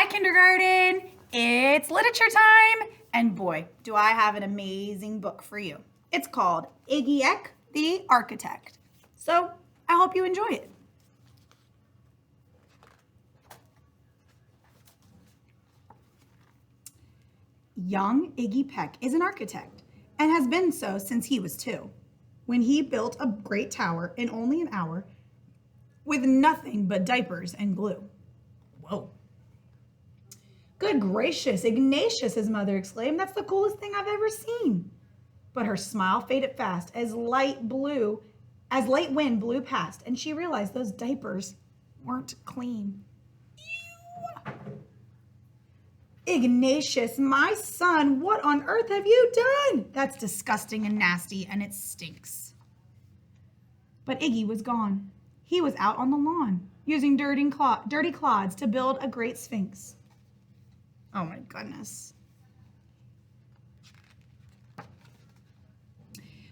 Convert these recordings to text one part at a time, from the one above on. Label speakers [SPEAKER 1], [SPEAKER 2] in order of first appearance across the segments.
[SPEAKER 1] Hi, kindergarten. It's literature time. And boy, do I have an amazing book for you. It's called Iggy Eck, the Architect. So I hope you enjoy it. Young Iggy Peck is an architect and has been so since he was 2, when he built a great tower in only an hour with nothing but diapers and glue. Whoa. Good gracious, Ignatius, his mother exclaimed. That's the coolest thing I've ever seen. But her smile faded fast as light wind blew past, and she realized those diapers weren't clean. Ew. Ignatius, my son, what on earth have you done? That's disgusting and nasty, and it stinks. But Iggy was gone. He was out on the lawn, using dirty clods to build a great sphinx. Oh my goodness.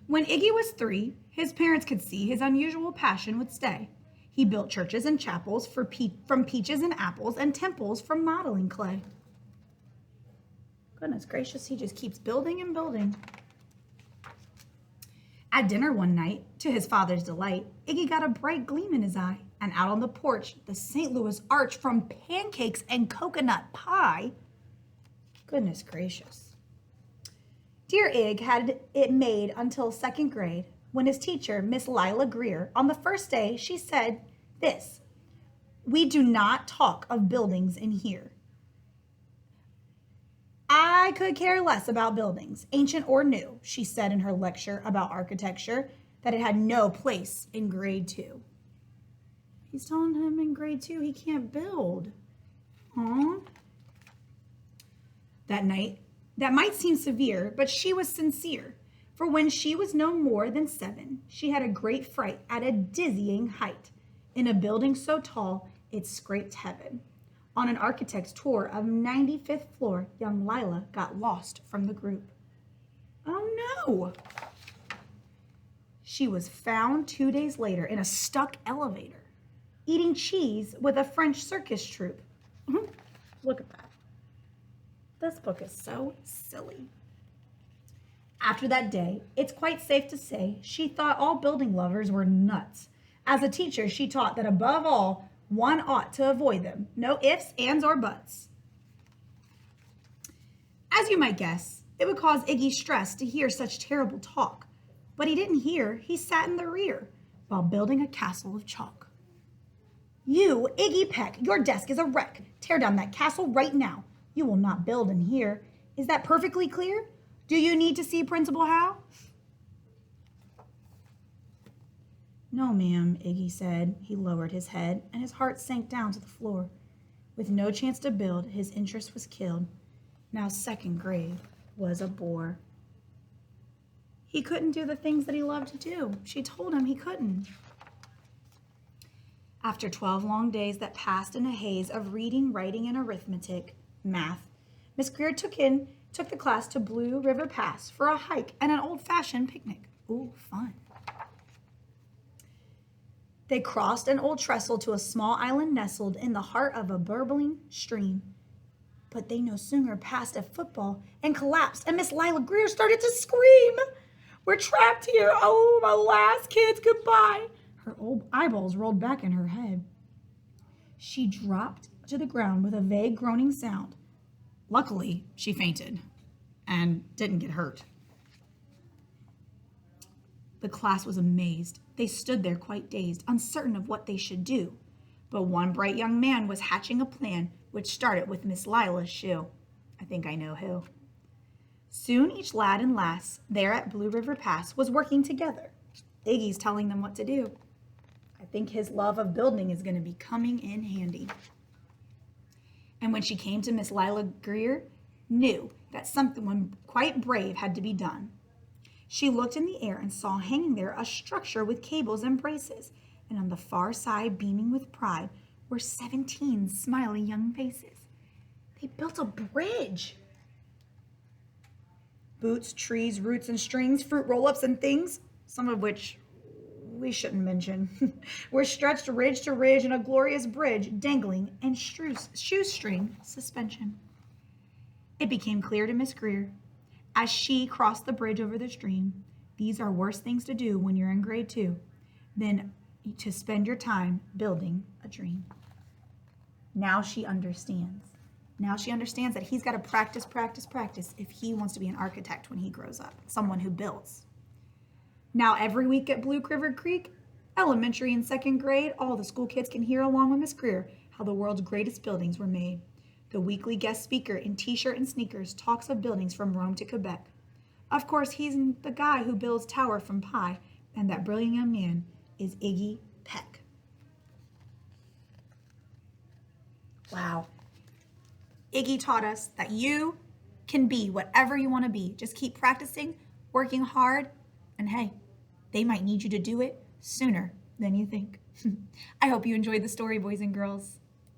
[SPEAKER 1] When Iggy was 3, his parents could see his unusual passion would stay. He built churches and chapels from peaches and apples and temples from modeling clay. Goodness gracious, he just keeps building and building. At dinner one night, to his father's delight, Iggy got a bright gleam in his eye, and out on the porch, the St. Louis Arch from pancakes and coconut pie. Goodness gracious. Dear Ig had it made until 2nd grade, when his teacher, Miss Lila Greer, on the first day, she said this: "We do not talk of buildings in here." I could care less about buildings, ancient or new, she said in her lecture about architecture, that it had no place in grade 2. He's telling him in grade 2 he can't build. Huh? That night, that might seem severe, but she was sincere. For when she was no more than 7, she had a great fright at a dizzying height in a building so tall it scraped heaven. On an architect's tour of 95th floor, young Lila got lost from the group. Oh no! She was found 2 days later in a stuck elevator, eating cheese with a French circus troupe. Look at that. This book is so silly. After that day, it's quite safe to say she thought all building lovers were nuts. As a teacher, she taught that above all, one ought to avoid them. No ifs, ands, or buts. As you might guess, it would cause Iggy stress to hear such terrible talk. But he didn't hear, he sat in the rear while building a castle of chalk. You, Iggy Peck, your desk is a wreck. Tear down that castle right now. You will not build in here. Is that perfectly clear? Do you need to see Principal Howe? No, ma'am, Iggy said. He lowered his head, and his heart sank down to the floor. With no chance to build, his interest was killed. Now 2nd grade was a bore. He couldn't do the things that he loved to do. She told him he couldn't. After 12 long days that passed in a haze of reading, writing, and arithmetic, math, Miss Greer took the class to Blue River Pass for a hike and an old-fashioned picnic. Ooh, fun. They crossed an old trestle to a small island nestled in the heart of a burbling stream. But they no sooner passed a football and collapsed, and Miss Lila Greer started to scream. We're trapped here. Oh, my last kids, goodbye. Her old eyeballs rolled back in her head. She dropped to the ground with a vague groaning sound. Luckily, she fainted and didn't get hurt. The class was amazed. They stood there quite dazed, uncertain of what they should do. But one bright young man was hatching a plan which started with Miss Lila's shoe. I think I know who. Soon each lad and lass there at Blue River Pass was working together. Iggy's telling them what to do. I think his love of building is going to be coming in handy. And when she came to Miss Lila Greer, knew that something quite brave had to be done. She looked in the air and saw hanging there a structure with cables and braces, and on the far side, beaming with pride, were 17 smiling young faces. They built a bridge. Boots, trees, roots, and strings, fruit roll-ups and things, some of which we shouldn't mention, were stretched ridge to ridge in a glorious bridge dangling in shoestring suspension. It became clear to Miss Greer, as she crossed the bridge over the stream, these are worse things to do when you're in grade 2 than to spend your time building a dream. Now she understands. Now she understands that he's got to practice, practice, practice if he wants to be an architect when he grows up, someone who builds. Now every week at Blue River Creek, elementary and second grade, all the school kids can hear along with Miss Greer how the world's greatest buildings were made. The weekly guest speaker in t-shirt and sneakers talks of buildings from Rome to Quebec. Of course, he's the guy who builds Tower from Pi, and that brilliant young man is Iggy Peck. Wow. Iggy taught us that you can be whatever you want to be. Just keep practicing, working hard, and hey, they might need you to do it sooner than you think. I hope you enjoyed the story, boys and girls.